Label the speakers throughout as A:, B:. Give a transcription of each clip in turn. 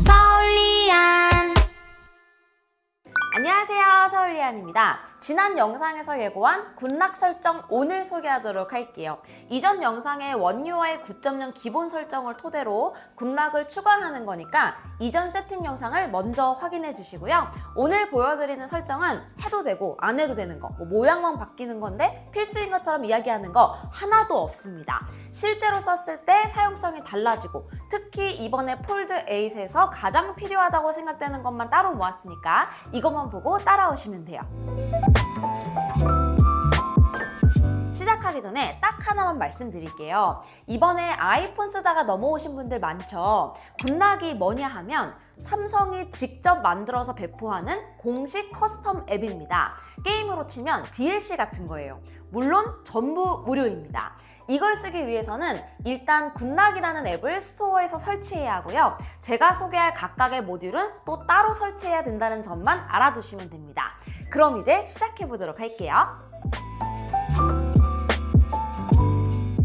A: 서울리안. 안녕하세요, 서울리안입니다. 지난 영상에서 예고한 굿락 설정 오늘 소개하도록 할게요. 이전 영상의 원UI 9.0 기본 설정을 토대로 굿락을 추가하는 거니까 이전 세팅 영상을 먼저 확인해 주시고요. 오늘 보여드리는 설정은 해도 되고 안 해도 되는 거, 모양만 바뀌는 건데 필수인 것처럼 이야기하는 거 하나도 없습니다. 실제로 썼을 때 사용성이 달라지고 특히 이번에 폴드 8에서 가장 필요하다고 생각되는 것만 따로 모았으니까 이것만 보고 따라오시면 돼요. 시작하기 전에 딱 하나만 말씀드릴게요. 이번에 아이폰 쓰다가 넘어오신 분들 많죠. 굿락이 뭐냐 하면 삼성이 직접 만들어서 배포하는 공식 커스텀 앱입니다. 게임으로 치면 DLC 같은 거예요. 물론 전부 무료입니다. 이걸 쓰기 위해서는 일단 굿락이라는 앱을 스토어에서 설치해야 하고요. 제가 소개할 각각의 모듈은 또 따로 설치해야 된다는 점만 알아두시면 됩니다. 그럼 이제 시작해 보도록 할게요.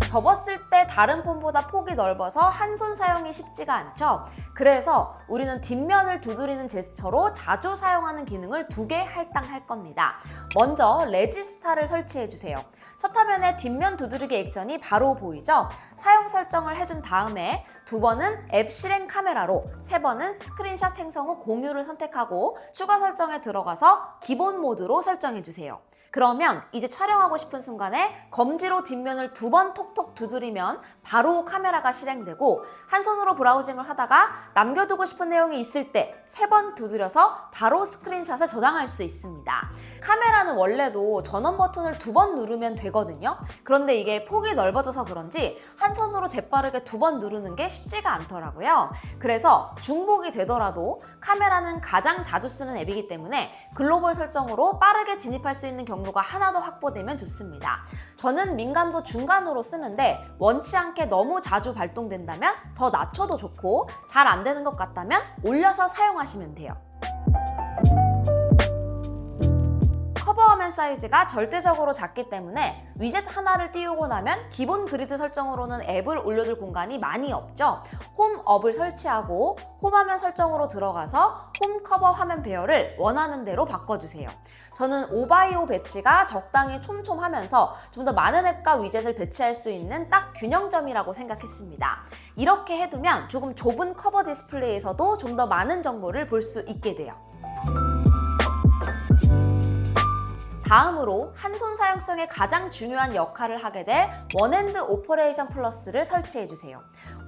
A: 접었을 때 다른 폰보다 폭이 넓어서 한 손 사용이 쉽지가 않죠. 그래서 우리는 뒷면을 두드리는 제스처로 자주 사용하는 기능을 2개 할당할 겁니다. 먼저 레지스타를 설치해 주세요. 첫 화면에 뒷면 두드리기 액션이 바로 보이죠? 사용 설정을 해준 다음에 2번은 앱 실행 카메라로, 3번은 스크린샷 생성 후 공유를 선택하고 추가 설정에 들어가서 기본 모드로 설정해 주세요. 그러면 이제 촬영하고 싶은 순간에 검지로 뒷면을 2번 톡톡 두드리면 바로 카메라가 실행되고 한 손으로 브라우징을 하다가 남겨두고 싶은 내용이 있을 때 3번 두드려서 바로 스크린샷을 저장할 수 있습니다. 카메라는 원래도 전원 버튼을 2번 누르면 되거든요. 그런데 이게 폭이 넓어져서 그런지 한 손으로 재빠르게 2번 누르는 게 쉽지가 않더라고요. 그래서 중복이 되더라도 카메라는 가장 자주 쓰는 앱이기 때문에 글로벌 설정으로 빠르게 진입할 수 있는 경로가 하나 더 확보되면 좋습니다. 저는 민감도 중간으로 쓰는데 원치 않게 너무 자주 발동된다면 더 낮춰도 좋고 잘 안 되는 것 같다면 올려서 사용하시면 돼요. 커버 화면 사이즈가 절대적으로 작기 때문에 위젯 하나를 띄우고 나면 기본 그리드 설정으로는 앱을 올려둘 공간이 많이 없죠. 홈업을 설치하고 홈 화면 설정으로 들어가서 홈 커버 화면 배열을 원하는 대로 바꿔주세요. 저는 5x5 배치가 적당히 촘촘하면서 좀 더 많은 앱과 위젯을 배치할 수 있는 딱 균형점이라고 생각했습니다. 이렇게 해두면 조금 좁은 커버 디스플레이에서도 좀 더 많은 정보를 볼 수 있게 돼요. 다음으로 한 손 사용성에 가장 중요한 역할을 하게 될 원핸드 오퍼레이션 플러스를 설치해주세요.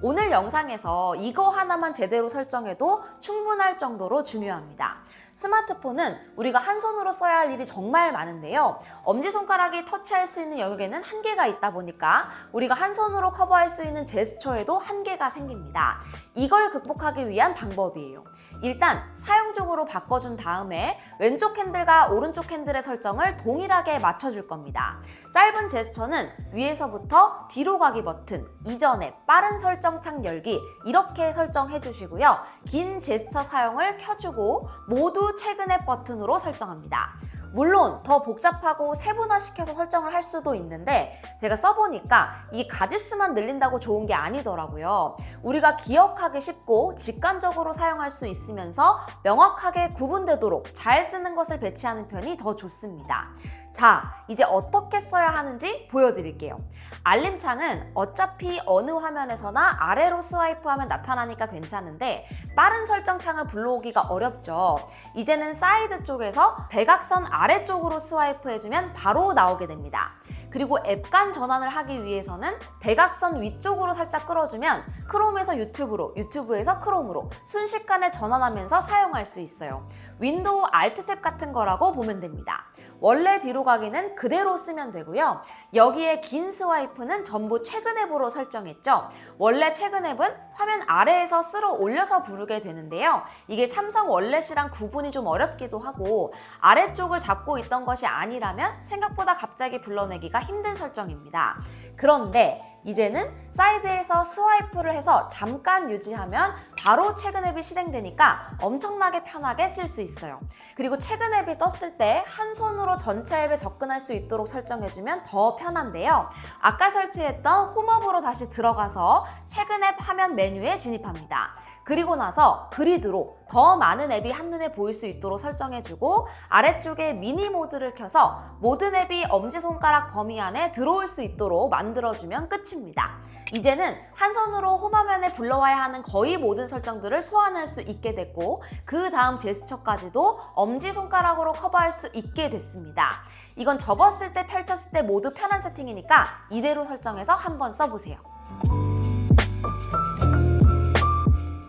A: 오늘 영상에서 이거 하나만 제대로 설정해도 충분할 정도로 중요합니다. 스마트폰은 우리가 한 손으로 써야 할 일이 정말 많은데요. 엄지손가락이 터치할 수 있는 영역에는 한계가 있다 보니까 우리가 한 손으로 커버할 수 있는 제스처에도 한계가 생깁니다. 이걸 극복하기 위한 방법이에요. 일단 사용중으로 바꿔준 다음에 왼쪽 핸들과 오른쪽 핸들의 설정을 동일하게 맞춰줄 겁니다. 짧은 제스처는 위에서부터 뒤로 가기 버튼, 이전에 빠른 설정 창 열기 이렇게 설정해 주시고요. 긴 제스처 사용을 켜주고 모두 최근 앱 버튼으로 설정합니다. 물론 더 복잡하고 세분화시켜서 설정을 할 수도 있는데 제가 써보니까 이게 가짓수만 늘린다고 좋은 게 아니더라고요. 우리가 기억하기 쉽고 직관적으로 사용할 수 있으면서 명확하게 구분되도록 잘 쓰는 것을 배치하는 편이 더 좋습니다. 자, 이제 어떻게 써야 하는지 보여드릴게요. 알림창은 어차피 어느 화면에서나 아래로 스와이프하면 나타나니까 괜찮은데 빠른 설정창을 불러오기가 어렵죠. 이제는 사이드 쪽에서 대각선 아래쪽으로 스와이프해주면 바로 나오게 됩니다. 그리고 앱 간 전환을 하기 위해서는 대각선 위쪽으로 살짝 끌어주면 크롬에서 유튜브로, 유튜브에서 크롬으로 순식간에 전환하면서 사용할 수 있어요. 윈도우 Alt 탭 같은 거라고 보면 됩니다. 원래 뒤로 가기는 그대로 쓰면 되고요. 여기에 긴 스와이프는 전부 최근 앱으로 설정했죠. 원래 최근 앱은 화면 아래에서 쓸어 올려서 부르게 되는데요. 이게 삼성 월렛이랑 구분이 좀 어렵기도 하고 아래쪽을 잡고 있던 것이 아니라면 생각보다 갑자기 불러내기가 힘든 설정입니다. 그런데 이제는 사이드에서 스와이프를 해서 잠깐 유지하면 바로 최근 앱이 실행되니까 엄청나게 편하게 쓸 수 있어요. 그리고 최근 앱이 떴을 때 한 손으로 전체 앱에 접근할 수 있도록 설정해주면 더 편한데요. 아까 설치했던 홈업으로 다시 들어가서 최근 앱 화면 메뉴에 진입합니다. 그리고 나서 그리드로 더 많은 앱이 한눈에 보일 수 있도록 설정해주고 아래쪽에 미니 모드를 켜서 모든 앱이 엄지손가락 범위 안에 들어올 수 있도록 만들어주면 끝입니다. 이제는 한 손으로 홈화면에 불러와야 하는 거의 모든 설정들을 소환할 수 있게 됐고 그 다음 제스처까지도 엄지손가락으로 커버할 수 있게 됐습니다. 이건 접었을 때 펼쳤을 때 모두 편한 세팅이니까 이대로 설정해서 한번 써보세요.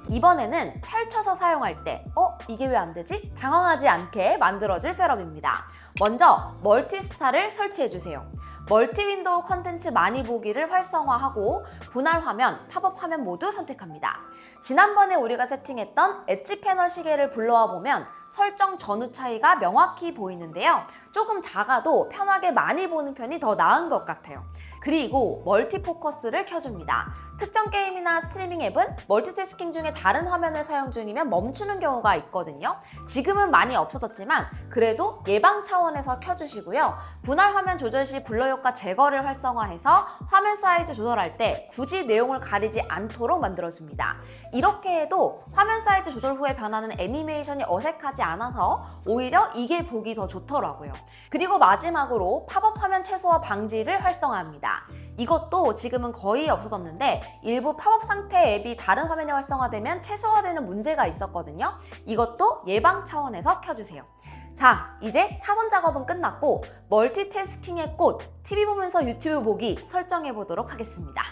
A: 이번에는 펼쳐서 사용할 때 이게 왜 안 되지? 당황하지 않게 만들어줄 셋업입니다. 먼저 멀티스타를 설치해주세요. 멀티 윈도우 컨텐츠 많이 보기를 활성화하고 분할 화면, 팝업 화면 모두 선택합니다. 지난번에 우리가 세팅했던 엣지 패널 시계를 불러와 보면 설정 전후 차이가 명확히 보이는데요. 조금 작아도 편하게 많이 보는 편이 더 나은 것 같아요. 그리고 멀티 포커스를 켜줍니다. 특정 게임이나 스트리밍 앱은 멀티태스킹 중에 다른 화면을 사용 중이면 멈추는 경우가 있거든요. 지금은 많이 없어졌지만 그래도 예방 차원에서 켜주시고요. 분할 화면 조절 시 블러 효과 제거를 활성화해서 화면 사이즈 조절할 때 굳이 내용을 가리지 않도록 만들어줍니다. 이렇게 해도 화면 사이즈 조절 후에 변하는 애니메이션이 어색하지 않아서 오히려 이게 보기 더 좋더라고요. 그리고 마지막으로 팝업 화면 최소화 방지를 활성화합니다. 이것도 지금은 거의 없어졌는데 일부 팝업 상태 앱이 다른 화면에 활성화되면 최소화되는 문제가 있었거든요. 이것도 예방 차원에서 켜주세요. 자, 이제 사선 작업은 끝났고 멀티태스킹의 꽃, TV 보면서 유튜브 보기 설정해 보도록 하겠습니다.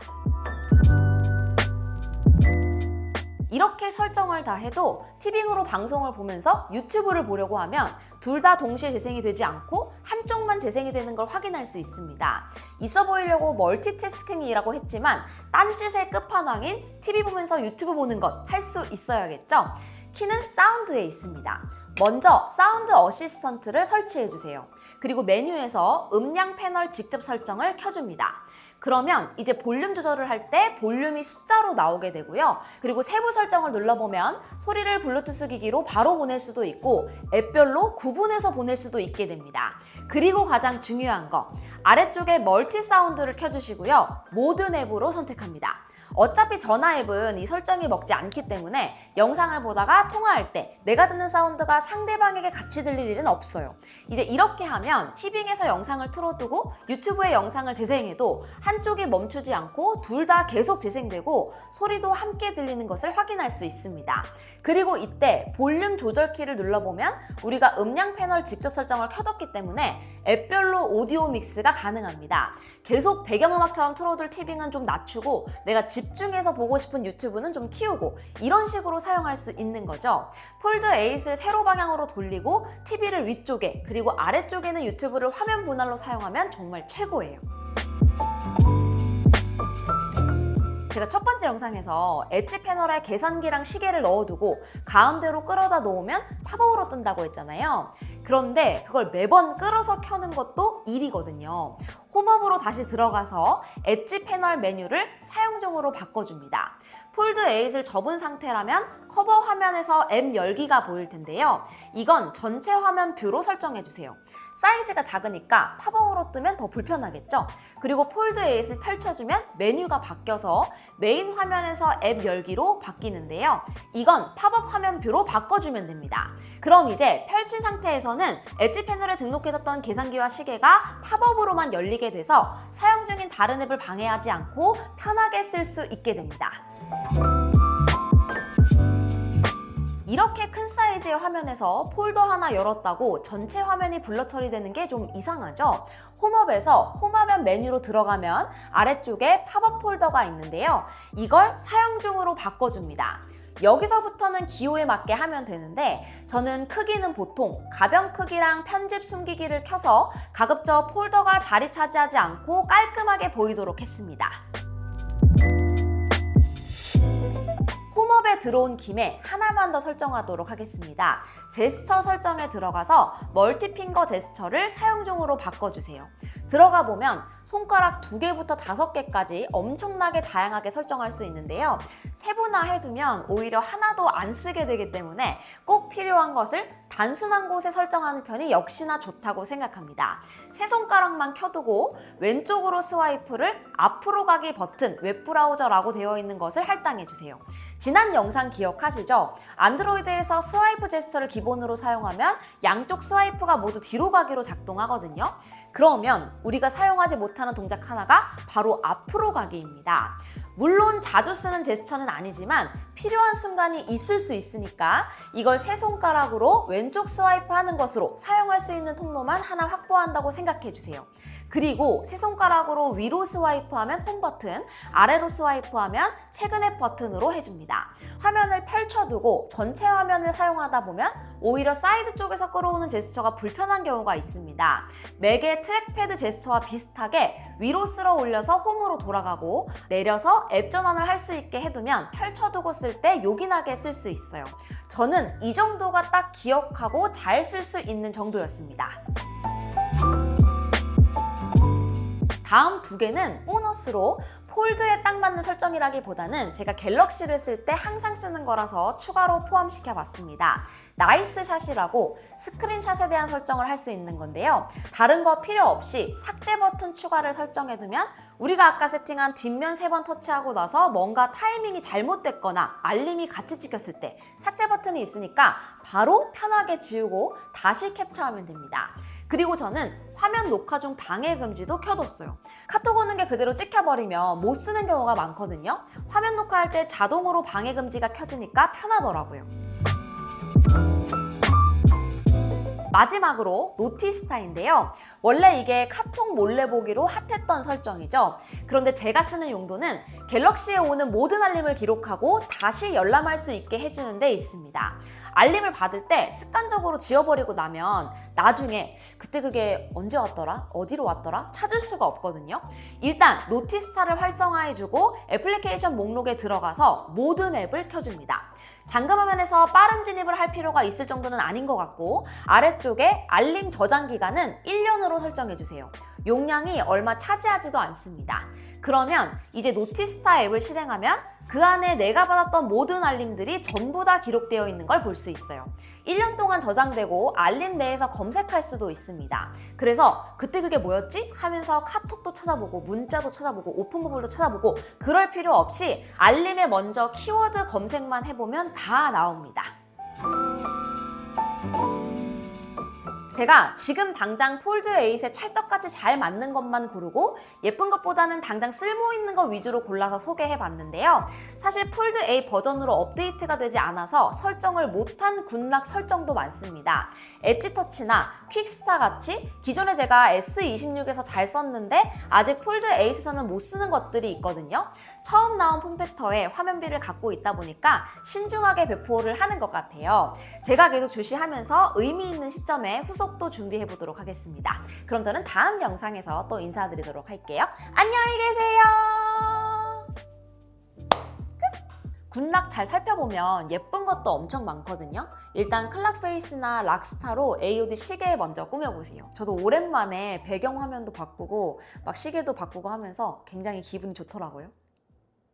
A: 이렇게 설정을 다 해도 티빙으로 방송을 보면서 유튜브를 보려고 하면 둘 다 동시에 재생이 되지 않고 한쪽만 재생이 되는 걸 확인할 수 있습니다. 있어 보이려고 멀티태스킹이라고 했지만 딴짓의 끝판왕인 TV 보면서 유튜브 보는 것 할 수 있어야겠죠? 키는 사운드에 있습니다. 먼저 사운드 어시스턴트를 설치해주세요. 그리고 메뉴에서 음량 패널 직접 설정을 켜줍니다. 그러면 이제 볼륨 조절을 할 때 볼륨이 숫자로 나오게 되고요. 그리고 세부 설정을 눌러보면 소리를 블루투스 기기로 바로 보낼 수도 있고 앱별로 구분해서 보낼 수도 있게 됩니다. 그리고 가장 중요한 거, 아래쪽에 멀티 사운드를 켜주시고요. 모든 앱으로 선택합니다. 어차피 전화 앱은 이 설정이 먹지 않기 때문에 영상을 보다가 통화할 때 내가 듣는 사운드가 상대방에게 같이 들릴 일은 없어요. 이제 이렇게 하면 티빙에서 영상을 틀어두고 유튜브에 영상을 재생해도 한쪽이 멈추지 않고 둘 다 계속 재생되고 소리도 함께 들리는 것을 확인할 수 있습니다. 그리고 이때 볼륨 조절 키를 눌러보면 우리가 음량 패널 직접 설정을 켜뒀기 때문에 앱별로 오디오 믹스가 가능합니다. 계속 배경음악처럼 틀어둘 티빙은 좀 낮추고 내가 집중해서 보고 싶은 유튜브는 좀 키우고 이런 식으로 사용할 수 있는 거죠. 폴드 8을 세로 방향으로 돌리고 TV를 위쪽에 그리고 아래쪽에는 유튜브를 화면 분할로 사용하면 정말 최고예요. 제가 첫 번째 영상에서 엣지 패널에 계산기랑 시계를 넣어두고 가운데로 끌어다 놓으면 팝업으로 뜬다고 했잖아요. 그런데 그걸 매번 끌어서 켜는 것도 일이거든요. 홈업으로 다시 들어가서 엣지 패널 메뉴를 사용중으로 바꿔줍니다. 폴드 8을 접은 상태라면 커버 화면에서 앱 열기가 보일 텐데요. 이건 전체 화면 뷰로 설정해주세요. 사이즈가 작으니까 팝업으로 뜨면 더 불편하겠죠? 그리고 폴드 8을 펼쳐주면 메뉴가 바뀌어서 메인 화면에서 앱 열기로 바뀌는데요. 이건 팝업 화면 뷰로 바꿔주면 됩니다. 그럼 이제 펼친 상태에서는 엣지 패널에 등록해뒀던 계산기와 시계가 팝업으로만 열리게 돼서 사용 중인 다른 앱을 방해하지 않고 편하게 쓸 수 있게 됩니다. 이렇게 큰 사이즈의 화면에서 폴더 하나 열었다고 전체 화면이 블러 처리되는 게 좀 이상하죠? 홈업에서 홈화면 메뉴로 들어가면 아래쪽에 팝업 폴더가 있는데요. 이걸 사용 중으로 바꿔줍니다. 여기서부터는 기호에 맞게 하면 되는데 저는 크기는 보통 가변 크기랑 편집 숨기기를 켜서 가급적 폴더가 자리 차지하지 않고 깔끔하게 보이도록 했습니다. 홈업에 들어온 김에 하나만 더 설정하도록 하겠습니다. 제스처 설정에 들어가서 멀티핑거 제스처를 사용 중으로 바꿔주세요. 들어가 보면 손가락 2개부터 5개까지 엄청나게 다양하게 설정할 수 있는데요. 세분화해두면 오히려 하나도 안 쓰게 되기 때문에 꼭 필요한 것을 단순한 곳에 설정하는 편이 역시나 좋다고 생각합니다. 세 손가락만 켜두고 왼쪽으로 스와이프를 앞으로 가기 버튼 웹브라우저라고 되어 있는 것을 할당해주세요. 지난 영상 기억하시죠? 안드로이드에서 스와이프 제스처를 기본으로 사용하면 양쪽 스와이프가 모두 뒤로 가기로 작동하거든요. 그러면 우리가 사용하지 못하는 동작 하나가 바로 앞으로 가기입니다. 물론 자주 쓰는 제스처는 아니지만 필요한 순간이 있을 수 있으니까 이걸 세 손가락으로 왼쪽 스와이프 하는 것으로 사용할 수 있는 통로만 하나 확보한다고 생각해 주세요. 그리고 세 손가락으로 위로 스와이프하면 홈 버튼, 아래로 스와이프하면 최근의 버튼으로 해줍니다. 화면을 펼쳐두고 전체 화면을 사용하다 보면 오히려 사이드 쪽에서 끌어오는 제스처가 불편한 경우가 있습니다. 맥의 트랙패드 제스처와 비슷하게 위로 쓸어 올려서 홈으로 돌아가고 내려서 앱 전환을 할 수 있게 해두면 펼쳐두고 쓸 때 요긴하게 쓸 수 있어요. 저는 이 정도가 딱 기억하고 잘 쓸 수 있는 정도였습니다. 다음 2개는 보너스로 폴드에 딱 맞는 설정이라기보다는 제가 갤럭시를 쓸 때 항상 쓰는 거라서 추가로 포함시켜 봤습니다. 나이스 샷이라고 스크린샷에 대한 설정을 할 수 있는 건데요. 다른 거 필요 없이 삭제 버튼 추가를 설정해두면 우리가 아까 세팅한 뒷면 3번 터치하고 나서 뭔가 타이밍이 잘못됐거나 알림이 같이 찍혔을 때 삭제 버튼이 있으니까 바로 편하게 지우고 다시 캡처하면 됩니다. 그리고 저는 화면 녹화 중 방해 금지도 켜뒀어요. 카톡 오는 게 그대로 찍혀버리면 못 쓰는 경우가 많거든요. 화면 녹화할 때 자동으로 방해 금지가 켜지니까 편하더라고요. 마지막으로 노티스타인데요. 원래 이게 카톡 몰래 보기로 핫했던 설정이죠. 그런데 제가 쓰는 용도는 갤럭시에 오는 모든 알림을 기록하고 다시 열람할 수 있게 해주는 데 있습니다. 알림을 받을 때 습관적으로 지워버리고 나면 나중에 그때 그게 언제 왔더라? 어디로 왔더라? 찾을 수가 없거든요. 일단 노티스타를 활성화해주고 애플리케이션 목록에 들어가서 모든 앱을 켜줍니다. 잠금 화면에서 빠른 진입을 할 필요가 있을 정도는 아닌 것 같고 아래쪽에 알림 저장 기간은 1년으로 설정해주세요. 용량이 얼마 차지하지도 않습니다. 그러면 이제 노티스타 앱을 실행하면 그 안에 내가 받았던 모든 알림들이 전부 다 기록되어 있는 걸 볼 수 있어요. 1년 동안 저장되고 알림 내에서 검색할 수도 있습니다. 그래서 그때 그게 뭐였지? 하면서 카톡도 찾아보고 문자도 찾아보고 오픈구글도 찾아보고 그럴 필요 없이 알림에 먼저 키워드 검색만 해보면 다 나옵니다. 제가 지금 당장 폴드 8에 찰떡같이 잘 맞는 것만 고르고 예쁜 것보다는 당장 쓸모 있는 것 위주로 골라서 소개해 봤는데요. 사실 폴드 8 버전으로 업데이트가 되지 않아서 설정을 못한 굿락 설정도 많습니다. 엣지 터치나 퀵스타 같이 기존에 제가 S26에서 잘 썼는데 아직 폴드 8에서는 못 쓰는 것들이 있거든요. 처음 나온 폼팩터에 화면비를 갖고 있다 보니까 신중하게 배포를 하는 것 같아요. 제가 계속 주시하면서 의미 있는 시점에 후속도 준비해 보도록 하겠습니다. 그럼 저는 다음 영상에서 또 인사드리도록 할게요. 안녕히 계세요. 굿락 잘 살펴보면 예쁜 것도 엄청 많거든요. 일단 클락 페이스나 락스타로 AOD 시계 먼저 꾸며보세요. 저도 오랜만에 배경 화면도 바꾸고 막 시계도 바꾸고 하면서 굉장히 기분이 좋더라고요.